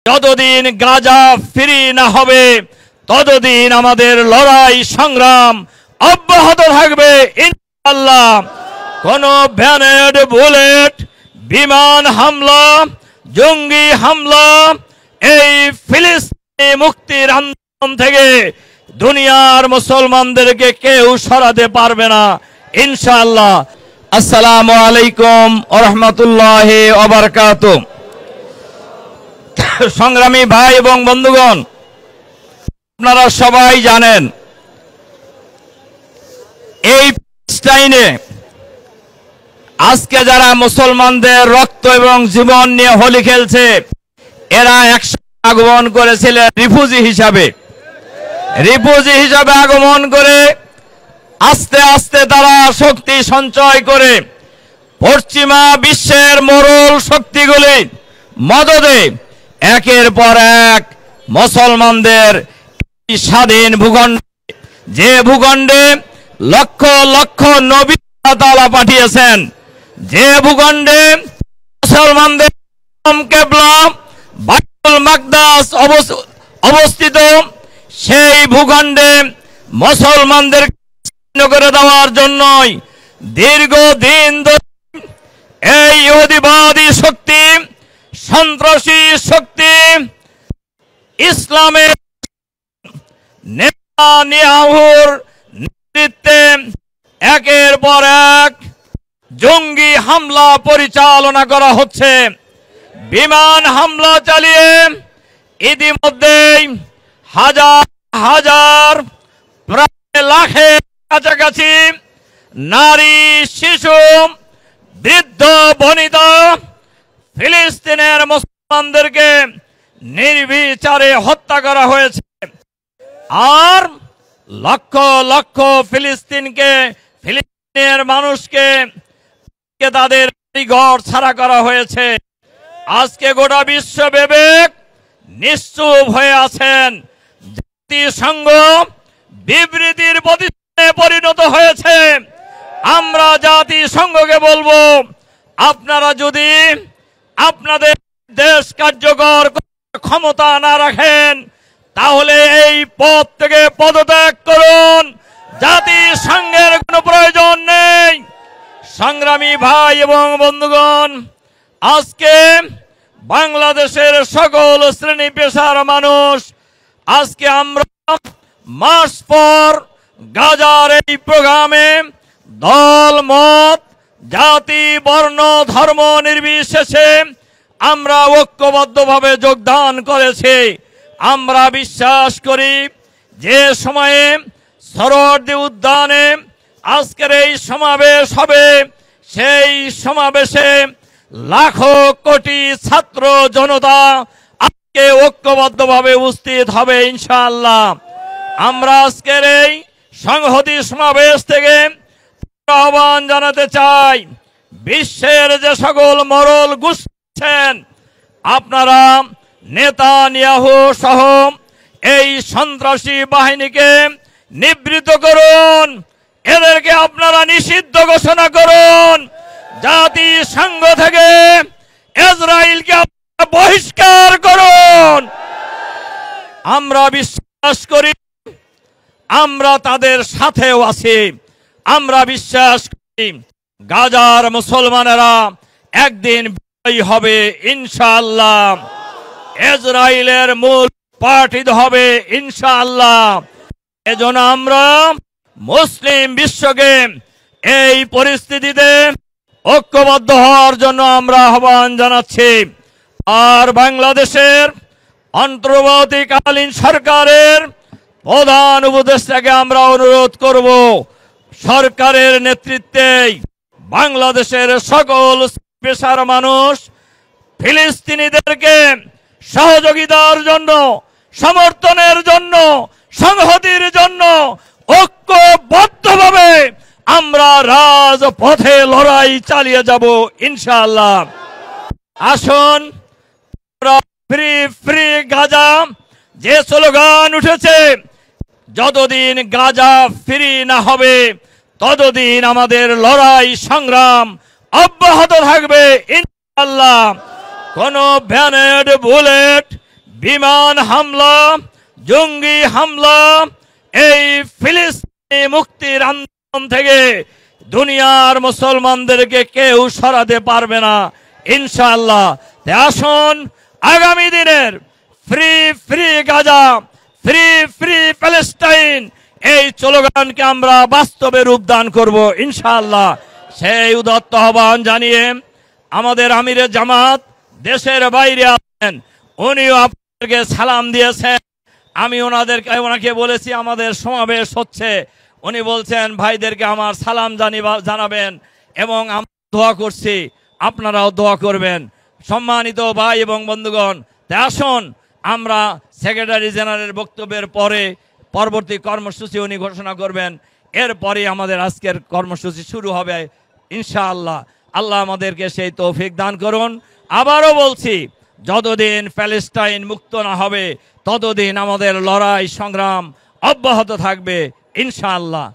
যতদিন গাজা ফ্রি না হবে ততদিন আমাদের লড়াই সংগ্রাম অব্যাহত থাকবে ইনশাআল্লাহ। কোন গ্রেনেড, বুলেট, বিমান হামলা, জঙ্গি হামলা এই ফিলিস্তিনি মুক্তির আন্দোলন থেকে দুনিয়ার মুসলমানদেরকে কেউ সরাতে পারবে না ইনশাআল্লাহ। আসসালামু আলাইকুম ওয়া রাহমাতুল্লাহি ওয়া বারাকাতুহু। সংগ্রামী ভাই এবং বন্ধুগণ, আপনারা সবাই জানেন এই প্যালেস্টাইনে আজকে যারা মুসলমানদের রক্ত এবং জীবন নিয়ে হোলি খেলছে, এরা একসাথে আগমন করেছিলেন রিফিউজি হিসাবে আগমন করে আস্তে আস্তে তারা শক্তি সঞ্চয় করে পশ্চিমা বিশ্বের মোড়ল শক্তিগুলি মদদে একের পর এক মুসলমানদের স্বাধীন ভূখণ্ডে, যে ভূখণ্ডে লক্ষ লক্ষ নবী আল্লাহ পাঠিয়েছেন, যে ভূখণ্ডে মুসলমানদের কিবলা বাইতুল মাকদাস অবস্থিত, সেই ভূখণ্ডে মুসলমানদের করে দেওয়ার জন্যই দীর্ঘদিন ধরে এই ইহুদিবাদী শক্তি, সন্ত্রাসী শক্তি ইসলামের নেতানিয়াহুর নেতৃত্বে একের পর এক জঙ্গি হামলা পরিচালনা করা হচ্ছে। বিমান হামলা চালিয়ে ইতিমধ্যেই হাজার হাজার প্রায় লাখের কাছাকাছি নারী, শিশু, বৃদ্ধ, বনিতা ফিলিস্তিনের মুসলমানদেরকে নির্বিচারে হত্যা করা হয়েছে। আর লক্ষ লক্ষ ফিলিস্তিনের মানুষকে তাদের ঘর ছাড়া করা হয়েছে। আজকে গোটা বিশ্ব বিবেক নিশ্চুপ হয়ে আছেন। জাতিসংঘ বিবৃতির প্রতিষ্ঠানে পরিণত হয়েছে। আমরা জাতিসংঘকে বলবো, আপনারা যদি আপনাদের দেশ কার্যকর ক্ষমতা না রাখেন তাহলে এই পদ থেকে পদত্যাগ করুন। জাতিসংঘের কোনো প্রয়োজন নেই। সংগ্রামী ভাই এবং বন্ধুগণ, আজকে বাংলাদেশের সকল শ্রেণী পেশার মানুষ, আজকে আমরা মার্চ ফর গাজার এই প্রোগ্রামে দল, মত, জাতি, বর্ণ, ধর্ম নির্বিশেষে আমরা ঐক্যবদ্ধভাবে যোগদান করেছি। আমরা বিশ্বাস করি যে সময়ে সরোয়ার্দী উদ্যানে আজকের এই সমাবেশ হবে, সেই সমাবেশে লাখো কোটি ছাত্র জনতা আজকে ঐক্যবদ্ধভাবে উপস্থিত হবে ইনশাআল্লাহ। আমরা আজকের এই সংহতি সমাবেশ থেকে আহ্বান জানাতে চাই, বিশ্বের যে সকল মোড়ল গোষ্ঠী, আপনারা নেতানিয়াহু সহ এই সন্ত্রাসী বাহিনীকে নিবৃত করুন, এদেরকে আপনারা নিষিদ্ধ ঘোষণা করুন। জাতিসংঘ থেকে ইসরায়েলকে বহিষ্কার করুন। আমরা বিশ্বাস করি আমরা তাদের সাথেও আছি। আমরা বিশ্বাস করি গাজার মুসলমানেরা একদিন বিজয়ী হবে ইনশাআল্লাহ। ইসরায়েলের মূল পাঠিত হবে ইনশাআল্লাহ। এজন্য আমরা মুসলিম বিশ্বকে এই পরিস্থিতিতে ঐক্যবদ্ধ হওয়ার জন্য আমরা আহ্বান জানাচ্ছি। আর বাংলাদেশের অন্তর্বর্তীকালীন সরকারের প্রধান উপদেষ্টাকে আমরা অনুরোধ করব, সরকারের নেতৃত্বে বাংলাদেশের সকল পেশার মানুষ ফিলিস্তিনিদেরকে সহযোগিতার জন্য, সমর্থনের জন্য, সংহতির জন্য ঐক্যবদ্ধভাবে আমরা রাজপথে লড়াই চালিয়ে যাব ইনশাআল্লাহ। আসুন, ফ্রি ফ্রি গাজা যে স্লোগান উঠেছে, যতদিন গাজা ফ্রি না হবে ততদিন আমাদের লড়াই সংগ্রাম অব্যাহত থাকবে ইনশাআল্লাহ। কোন গ্রেনেড, বুলেট, বিমান হামলা, জঙ্গি হামলা, এই ফিলিস্তিনি মুক্তির আন্দোলন থেকে দুনিয়ার মুসলমানদেরকে কেউ সরাতে পারবে না ইনশাআল্লাহ। আসুন আগামী দিনের free free Gaza, free free Palestine, এই স্লোগানকে আমরা বাস্তবে রূপদান করব ইনশাআল্লাহ। সেই উদাত্ত আহ্বান জানিয়ে আমাদের আমিরে জামাত দেশের বাইরে আছেন, উনিও আপনাদেরকে সালাম দিয়েছেন। আমি ওনাকে বলেছি আমাদের সমাবেশ হচ্ছে, উনি বলছেন ভাইদেরকে আমার সালাম জানাবেন এবং আমরা দোয়া করছি, আপনারাও দোয়া করবেন। সম্মানিত ভাই এবং বন্ধুগণ, আসুন আমরা সেক্রেটারি জেনারেলের বক্তব্যের পরে পরবর্তী কর্মসূচি উনি ঘোষণা করবেন, এরপরে আমাদের আজকের কর্মসূচি শুরু হবে ইনশাআল্লাহ। আল্লাহ আমাদেরকে সেই তৌফিক দান করুন। আবারও বলছি, যতদিন প্যালেস্টাইন মুক্ত না হবে ততদিন আমাদের লড়াই সংগ্রাম অব্যাহত থাকবে ইনশাআল্লাহ।